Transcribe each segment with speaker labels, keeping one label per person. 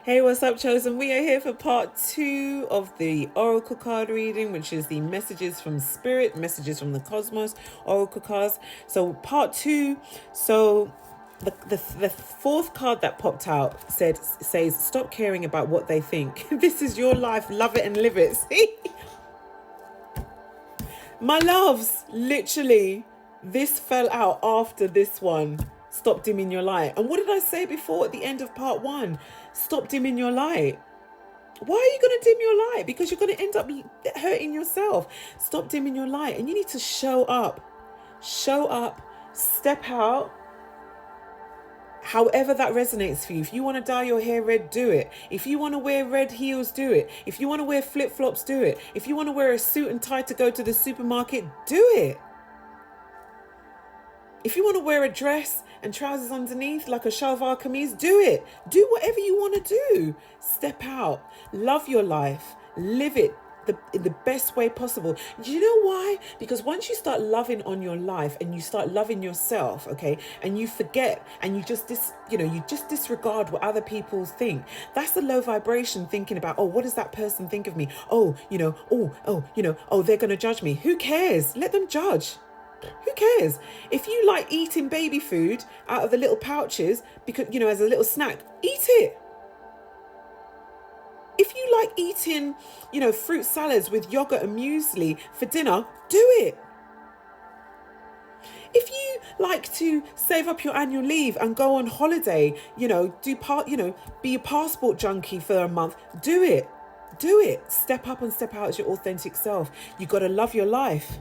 Speaker 1: Hey, what's up, Chosen? We are here for part 2 of the Oracle card reading, which is the messages from Spirit, messages from the cosmos, Oracle cards. So, part 2. So, the fourth card that popped out says, stop caring about what they think. This is your life. Love it and live it. See? My loves, literally, this fell out after this one. Stop dimming your light. And what did I say before at the end of part 1? Stop dimming your light. Why are you going to dim your light? Because you're going to end up hurting yourself. Stop dimming your light. And you need to show up. Show up. Step out. However that resonates for you. If you want to dye your hair red, do it. If you want to wear red heels, do it. If you want to wear flip-flops, do it. If you want to wear a suit and tie to go to the supermarket, do it. If you want to wear a dress and trousers underneath like a shalvar kameez, do it. Do whatever you want to do. Step out. Love your life. Live it in the best way possible. Do you know why? Because once you start loving on your life and you start loving yourself, okay, and you forget and you just disregard what other people think. That's the low vibration thinking about, oh, what does that person think of me? Oh, they're going to judge me. Who cares? Let them judge. Who cares? If you like eating baby food out of the little pouches because, as a little snack, eat it. If you like eating, fruit salads with yogurt and muesli for dinner, do it. If you like to save up your annual leave and go on holiday, be a passport junkie for a month, do it. Do it. Step up and step out as your authentic self. You got to love your life.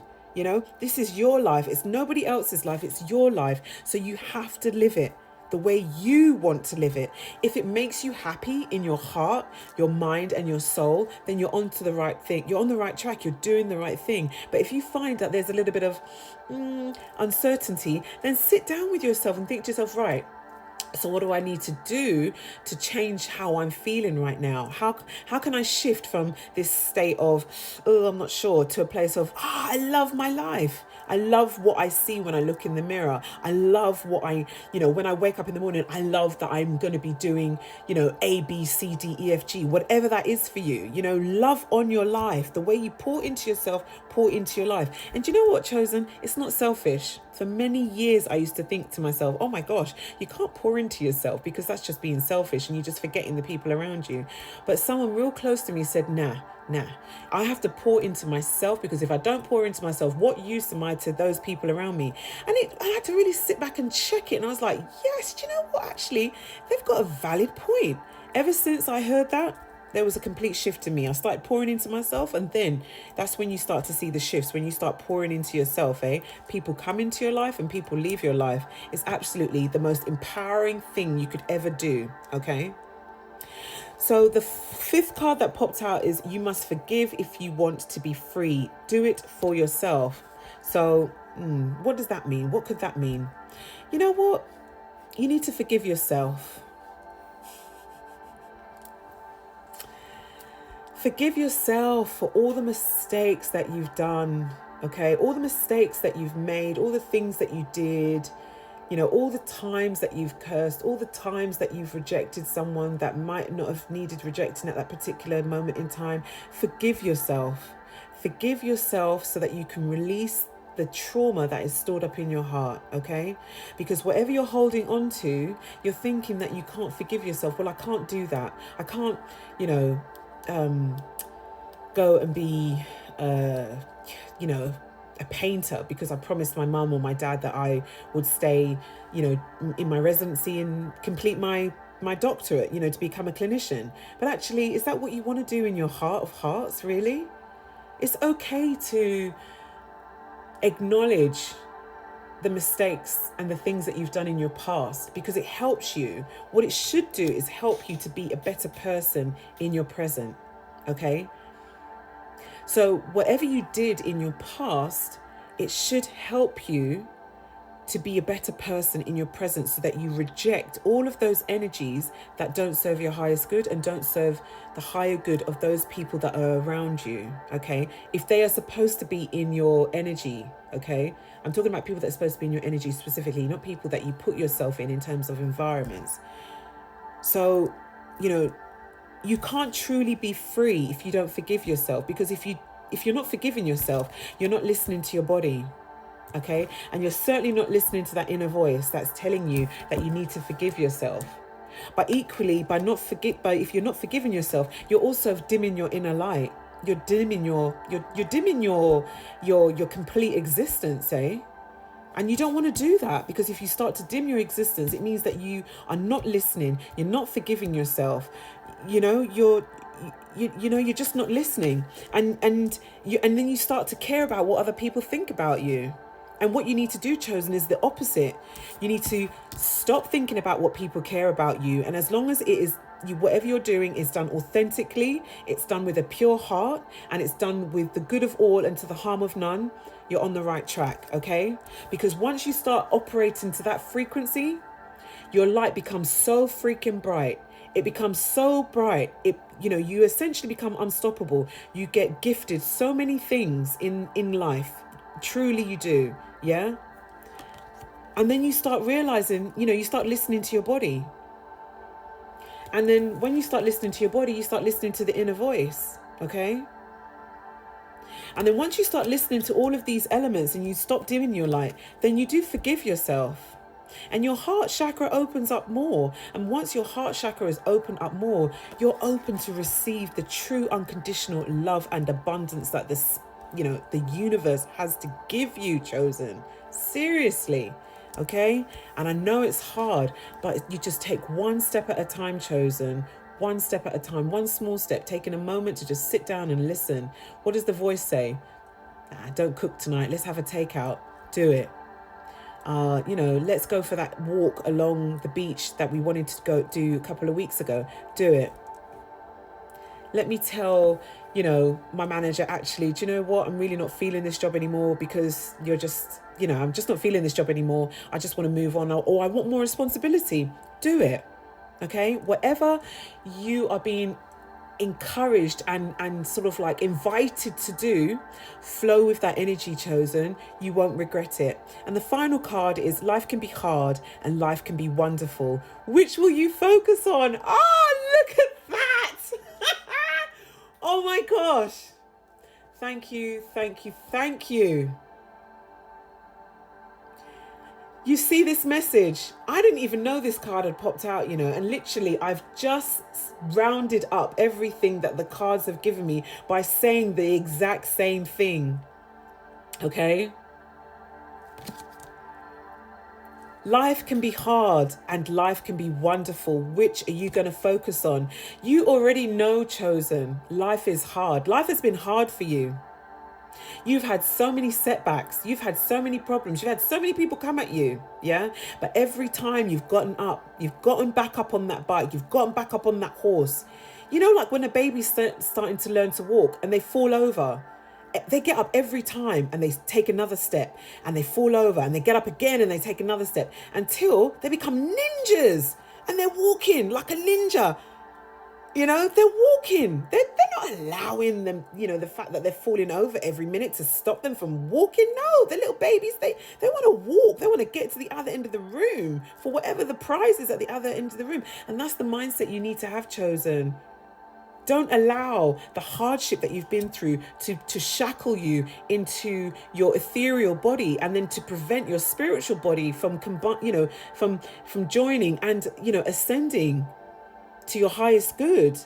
Speaker 1: This is your life. It's nobody else's life. It's your life. So you have to live it the way you want to live it. If it makes you happy in your heart, your mind and your soul, then you're on to the right thing. You're on the right track. You're doing the right thing. But if you find that there's a little bit of uncertainty, then sit down with yourself and think to yourself, right, so what do I need to do to change how I'm feeling right now? How can I shift from this state of, oh, I'm not sure, to a place of, I love my life. I love what I see when I look in the mirror. I love what when I wake up in the morning, I love that I'm going to be doing, A, B, C, D, E, F, G, whatever that is for you. Love on your life. The way you pour into yourself, pour into your life. And do you know what, Chosen? It's not selfish. For many years, I used to think to myself, oh my gosh, you can't pour into yourself because that's just being selfish and you're just forgetting the people around you. But someone real close to me said, nah, I have to pour into myself, because if I don't pour into myself, what use am I to those people around me? And I had to really sit back and check it. And I was like, yes, do you know what? Actually, they've got a valid point. Ever since I heard that, there was a complete shift in me. I started pouring into myself, and then that's when you start to see the shifts. When you start pouring into yourself, people come into your life and people leave your life. It's absolutely the most empowering thing you could ever do, okay? So the fifth card that popped out is, you must forgive if you want to be free. Do it for yourself. So what does that mean? What could that mean? You know what? You need to forgive yourself. Forgive yourself for all the mistakes that you've done, okay? All the mistakes that you've made, all the things that you did, all the times that you've cursed, all the times that you've rejected someone that might not have needed rejecting at that particular moment in time. Forgive yourself. Forgive yourself so that you can release the trauma that is stored up in your heart, okay? Because whatever you're holding on to, you're thinking that you can't forgive yourself. Well, I can't do that. I can't, go and be, a painter because I promised my mum or my dad that I would stay, in my residency and complete my doctorate, to become a clinician. But actually, is that what you want to do in your heart of hearts, really? It's okay to acknowledge the mistakes and the things that you've done in your past, because it helps you. What it should do is help you to be a better person in your present, okay? So whatever you did in your past, it should help you to be a better person in your present, so that you reject all of those energies that don't serve your highest good and don't serve the higher good of those people that are around you, okay? If they are supposed to be in your energy, okay? I'm talking about people that are supposed to be in your energy specifically, not people that you put yourself in terms of environments. So, you can't truly be free if you don't forgive yourself, because if you're not forgiving yourself, you're not listening to your body. Okay, and you're certainly not listening to that inner voice that's telling you that you need to forgive yourself. But equally, if you're not forgiving yourself, you're also dimming your inner light. You're dimming your complete existence, eh? And you don't want to do that, because if you start to dim your existence, it means that you are not listening. You're not forgiving yourself. You're just not listening, and then you start to care about what other people think about you. And what you need to do, Chosen, is the opposite. You need to stop thinking about what people care about you. And as long as it is whatever you're doing is done authentically, it's done with a pure heart, and it's done with the good of all and to the harm of none, you're on the right track, okay? Because once you start operating to that frequency, your light becomes so freaking bright. It becomes so bright. You essentially become unstoppable. You get gifted so many things in life. Truly you do, yeah? And then you start realizing, you start listening to your body. And then when you start listening to your body, you start listening to the inner voice, okay? And then once you start listening to all of these elements and you stop dimming your light, then you do forgive yourself. And your heart chakra opens up more. And once your heart chakra is opened up more, you're open to receive the true unconditional love and abundance that the universe has to give you, Chosen. Seriously. Okay? And I know it's hard, but you just take one step at a time, Chosen. One step at a time, one small step, taking a moment to just sit down and listen. What does the voice say? Don't cook tonight. Let's have a takeout. Do it. Let's go for that walk along the beach that we wanted to go do a couple of weeks ago. Do it. Let me tell, my manager, actually, do you know what? I'm really not feeling this job anymore, because you're just, I'm just not feeling this job anymore. I just want to move on, or I want more responsibility. Do it. Okay? Whatever you are being encouraged and sort of like invited to do, flow with that energy, Chosen. You won't regret it. And the final card is life can be hard and life can be wonderful. Which will you focus on? Oh, look at that. Oh my gosh. Thank you. You see this message? I didn't even know this card had popped out, and literally I've just rounded up everything that the cards have given me by saying the exact same thing. Okay? Life can be hard and life can be wonderful. Which are you going to focus on? You already know, Chosen. Life is hard. Life has been hard for you. You've had so many setbacks. You've had so many problems. You've had so many people come at you. Yeah. But every time you've gotten up, you've gotten back up on that bike, you've gotten back up on that horse. Like when a baby's starting to learn to walk and they fall over, they get up every time and they take another step, and they fall over and they get up again and they take another step until they become ninjas and they're walking like a ninja. They're walking. They're not allowing them, the fact that they're falling over every minute to stop them from walking. No, the little babies, they want to walk. They want to get to the other end of the room for whatever the prize is at the other end of the room. And that's the mindset you need to have, Chosen. Don't allow the hardship that you've been through to shackle you into your ethereal body, and then to prevent your spiritual body from from joining and ascending to your highest good.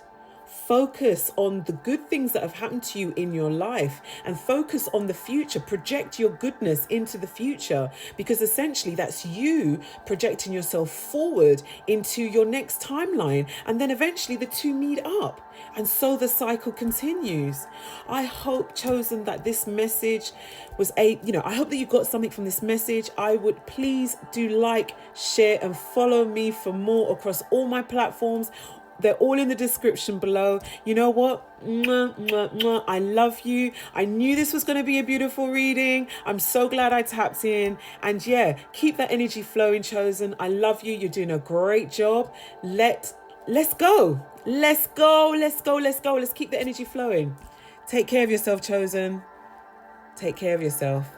Speaker 1: Focus on the good things that have happened to you in your life, and focus on the future. Project your goodness into the future, because essentially that's you projecting yourself forward into your next timeline, and then eventually the two meet up, and so the cycle continues. I hope, Chosen, that this message was I hope that you got something from this message. I would please do like, share and follow me for more across all my platforms. They're all in the description below. You know what? Mwah, mwah, mwah. I love you. I knew this was going to be a beautiful reading. I'm so glad I tapped in. And yeah, keep that energy flowing, Chosen. I love you. You're doing a great job. Let's go. Let's go. Let's keep the energy flowing. Take care of yourself, Chosen. Take care of yourself.